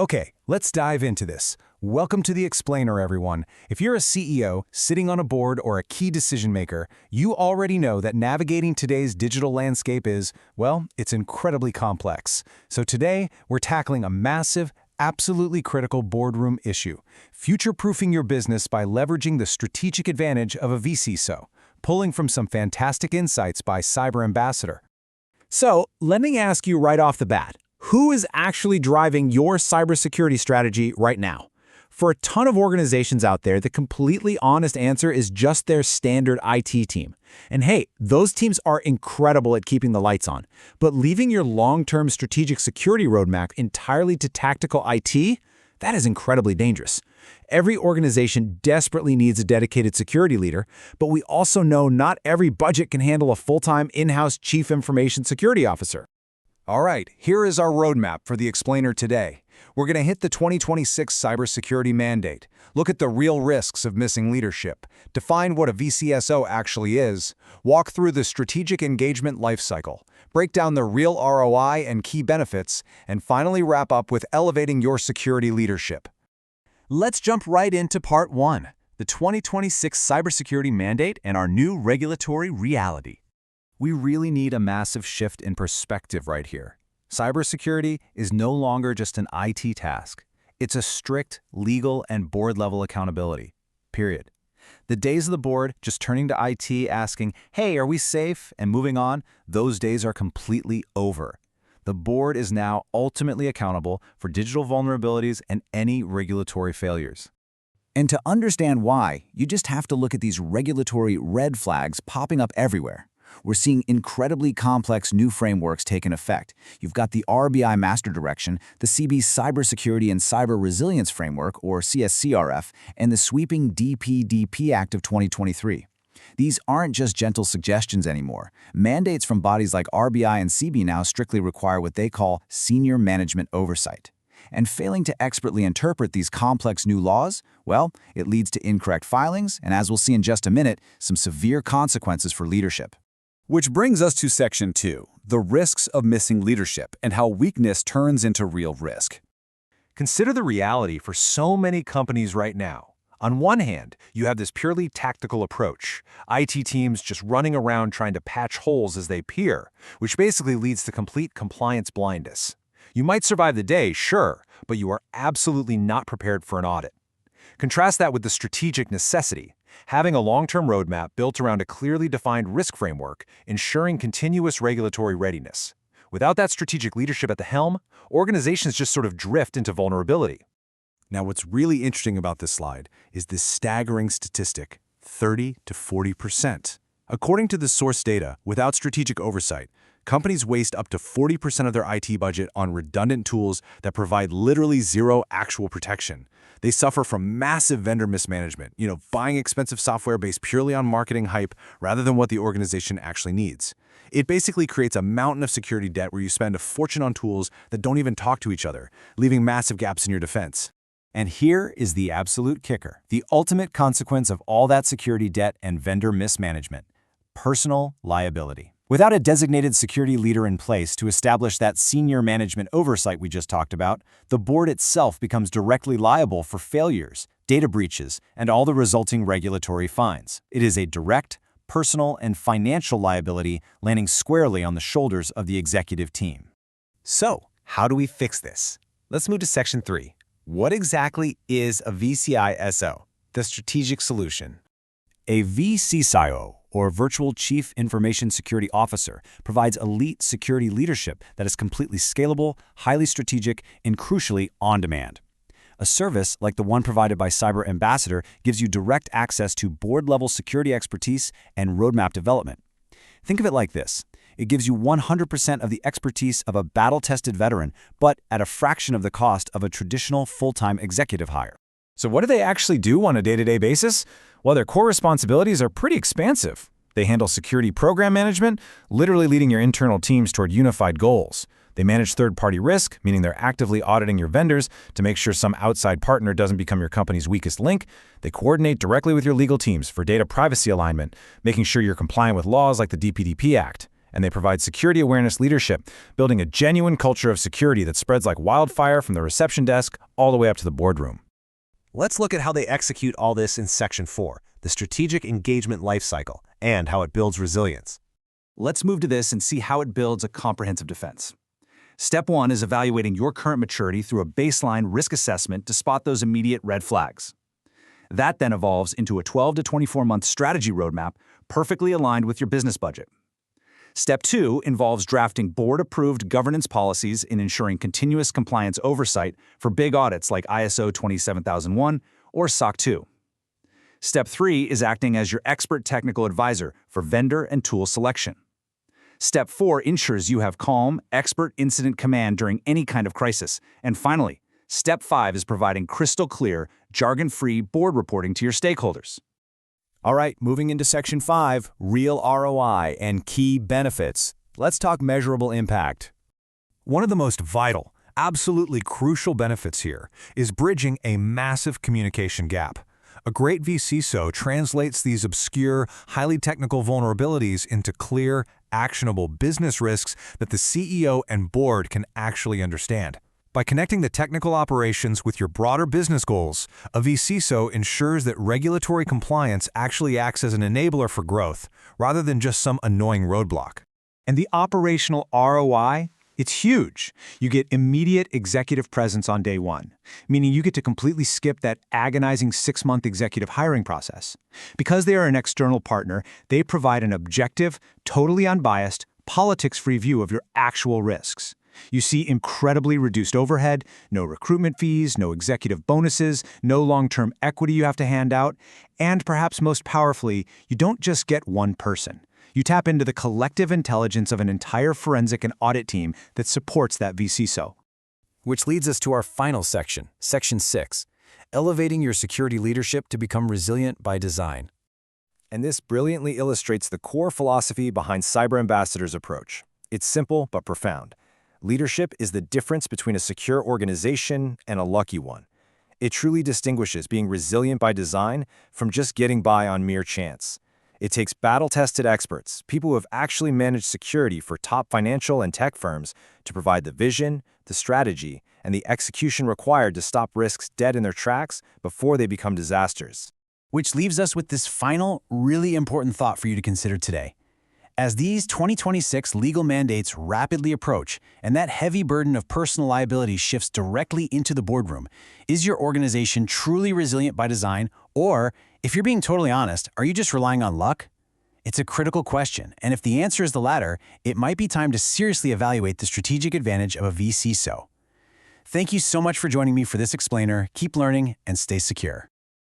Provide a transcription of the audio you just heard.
Okay, let's dive into this. Welcome to the Explainer, everyone. If you're a CEO, sitting on a board, or a key decision maker, you already know that navigating today's digital landscape is, well, it's incredibly complex. So today, we're tackling a massive, absolutely critical boardroom issue, future-proofing your business by leveraging the strategic advantage of a vCISO, pulling from some fantastic insights by Cyber Ambassador. So, let me ask you right off the bat, who is actually driving your cybersecurity strategy right now? For a ton of organizations out there, the completely honest answer is just their standard IT team. And hey, those teams are incredible at keeping the lights on. But leaving your long-term strategic security roadmap entirely to tactical IT, that is incredibly dangerous. Every organization desperately needs a dedicated security leader, but we also know not every budget can handle a full-time in-house chief information security officer. All right, here is our roadmap for the Explainer today. We're going to hit the 2026 cybersecurity mandate, look at the real risks of missing leadership, define what a vCISO actually is, walk through the strategic engagement lifecycle, break down the real ROI and key benefits, and finally wrap up with elevating your security leadership. Let's jump right into Part 1, the 2026 cybersecurity mandate and our new regulatory reality. We really need a massive shift in perspective right here. Cybersecurity is no longer just an IT task. It's a strict legal and board-level accountability, period. The days of the board just turning to IT asking, hey, are we safe, and moving on, those days are completely over. The board is now ultimately accountable for digital vulnerabilities and any regulatory failures. And to understand why, you just have to look at these regulatory red flags popping up everywhere. We're seeing incredibly complex new frameworks taking effect. You've got the RBI Master Direction, the SEBI Cybersecurity and Cyber Resilience Framework, or CSCRF, and the sweeping DPDP Act of 2023. These aren't just gentle suggestions anymore. Mandates from bodies like RBI and SEBI now strictly require what they call senior management oversight. And failing to expertly interpret these complex new laws, well, it leads to incorrect filings, and as we'll see in just a minute, some severe consequences for leadership. Which brings us to Section 2, the risks of missing leadership and how weakness turns into real risk. Consider the reality for so many companies right now. On one hand, you have this purely tactical approach, IT teams just running around trying to patch holes as they peer, which basically leads to complete compliance blindness. You might survive the day, sure, but you are absolutely not prepared for an audit. Contrast that with the strategic necessity, having a long-term roadmap built around a clearly defined risk framework, ensuring continuous regulatory readiness. Without that strategic leadership at the helm, organizations just sort of drift into vulnerability. Now, what's really interesting about this slide is this staggering statistic, 30 to 40%. According to the source data, without strategic oversight, companies waste up to 40% of their IT budget on redundant tools that provide literally zero actual protection. They suffer from massive vendor mismanagement, buying expensive software based purely on marketing hype rather than what the organization actually needs. It basically creates a mountain of security debt where you spend a fortune on tools that don't even talk to each other, leaving massive gaps in your defense. And here is the absolute kicker, the ultimate consequence of all that security debt and vendor mismanagement: personal liability. Without a designated security leader in place to establish that senior management oversight we just talked about, the board itself becomes directly liable for failures, data breaches, and all the resulting regulatory fines. It is a direct, personal, and financial liability landing squarely on the shoulders of the executive team. So, how do we fix this? Let's move to Section 3. What exactly is a vCISO? The strategic solution. A vCISO, or Virtual Chief Information Security Officer, provides elite security leadership that is completely scalable, highly strategic, and crucially on demand. A service like the one provided by Cyber Ambassador gives you direct access to board-level security expertise and roadmap development. Think of it like this. It gives you 100% of the expertise of a battle-tested veteran, but at a fraction of the cost of a traditional full-time executive hire. So what do they actually do on a day-to-day basis? Well, their core responsibilities are pretty expansive. They handle security program management, literally leading your internal teams toward unified goals. They manage third-party risk, meaning they're actively auditing your vendors to make sure some outside partner doesn't become your company's weakest link. They coordinate directly with your legal teams for data privacy alignment, making sure you're compliant with laws like the DPDP Act. and they provide security awareness leadership, building a genuine culture of security that spreads like wildfire from the reception desk all the way up to the boardroom. Let's look at how they execute all this in Section 4, the strategic engagement lifecycle, and how it builds resilience. Let's move to this and see how it builds a comprehensive defense. Step 1 is evaluating your current maturity through a baseline risk assessment to spot those immediate red flags. That then evolves into a 12 to 24-month strategy roadmap perfectly aligned with your business budget. Step 2 involves drafting board-approved governance policies in ensuring continuous compliance oversight for big audits like ISO 27001 or SOC 2. Step 3 is acting as your expert technical advisor for vendor and tool selection. Step 4 ensures you have calm, expert incident command during any kind of crisis. And finally, Step 5 is providing crystal clear, jargon-free board reporting to your stakeholders. All right, moving into Section 5, real ROI and key benefits. Let's talk measurable impact. One of the most vital, absolutely crucial benefits here is bridging a massive communication gap. A great vCISO translates these obscure, highly technical vulnerabilities into clear, actionable business risks that the CEO and board can actually understand. By connecting the technical operations with your broader business goals, a vCISO ensures that regulatory compliance actually acts as an enabler for growth, rather than just some annoying roadblock. And the operational ROI? It's huge. You get immediate executive presence on day one, meaning you get to completely skip that agonizing 6-month executive hiring process. Because they are an external partner, they provide an objective, totally unbiased, politics-free view of your actual risks. You see incredibly reduced overhead, no recruitment fees, no executive bonuses, no long-term equity you have to hand out, and perhaps most powerfully, you don't just get one person. You tap into the collective intelligence of an entire forensic and audit team that supports that vCISO. Which leads us to our final section, Section 6, elevating your security leadership to become resilient by design. And this brilliantly illustrates the core philosophy behind Cyber Ambassador's approach. It's simple but profound. Leadership is the difference between a secure organization and a lucky one. It truly distinguishes being resilient by design from just getting by on mere chance. It takes battle-tested experts, people who have actually managed security for top financial and tech firms, to provide the vision, the strategy, and the execution required to stop risks dead in their tracks before they become disasters. Which leaves us with this final, really important thought for you to consider today. As these 2026 legal mandates rapidly approach and that heavy burden of personal liability shifts directly into the boardroom, is your organization truly resilient by design, or, if you're being totally honest, are you just relying on luck? It's a critical question, and if the answer is the latter, it might be time to seriously evaluate the strategic advantage of a vCISO. Thank you so much for joining me for this explainer. Keep learning and stay secure.